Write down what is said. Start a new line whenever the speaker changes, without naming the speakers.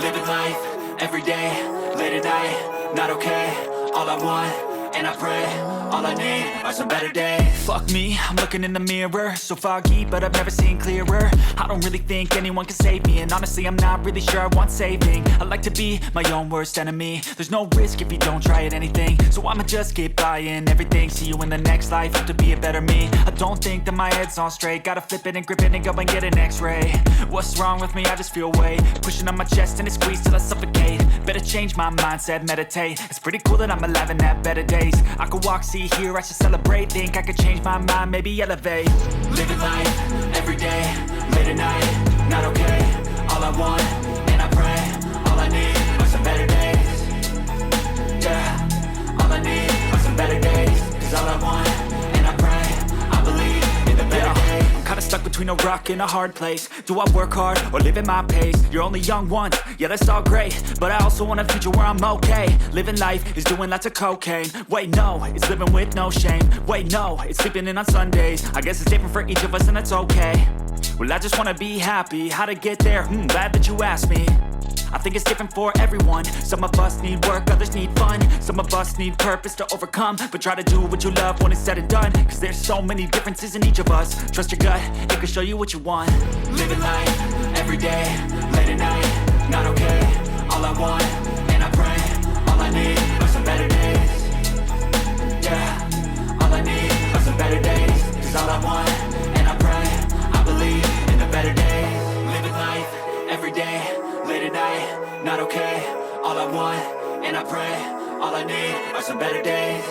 Living life, everyday, late at night, not okay. All I want, and I pray, all I need are some better days. Fuck me, I'm looking in the mirror, so foggy, but I've never seen clearer. I don't really think anyone can save me, and honestly I'm not really sure I want saving. I like to be my own worst enemy. There's no risk if you don't try at anything, so I'ma just keep buying everything. See you in the next life, hope to be a better me. I don't think that my head's on straight, gotta flip it and grip it and go and get an x-ray. What's wrong with me? I just feel weight pushing on my chest and it squeezes till I suffocate. Better change my mindset, meditate. It's pretty cool that I'm alive and have better days. I could walk, see, hear, I should celebrate. Think I could change my mind, maybe elevate. Living life, everyday, late at night, not okay. All I want, and I pray, all I need are some better days. Yeah, all I need are some better days. Cause all I want, and I pray, I believe in the better days. I'm kinda stuck between a rock and a hard place. Do I work hard or live at my pace? You're only young once, yeah that's all great, but I also want a future where I'm okay. Living life is doing lots of cocaine. Wait no, it's living with no shame. Wait no, it's sleeping in on Sundays. I guess it's different for each of us and that's okay. Well I just wanna be happy, how to get there? Glad that you asked me. I think it's different for everyone. Some of us need work, others need fun. Some of us need purpose to overcome. But try to do what you love when it's said and done. Cause there's so many differences in each of us. Trust your gut, it can show you what you want. Living life, everyday, late at night, not okay. All I want, and I pray, all I need are some better days. Yeah, all I need are some better days. Cause all I want, and I pray, I believe in the better days. Living life, everyday, late at night, not okay. All I want, and I pray, all I need are some better days.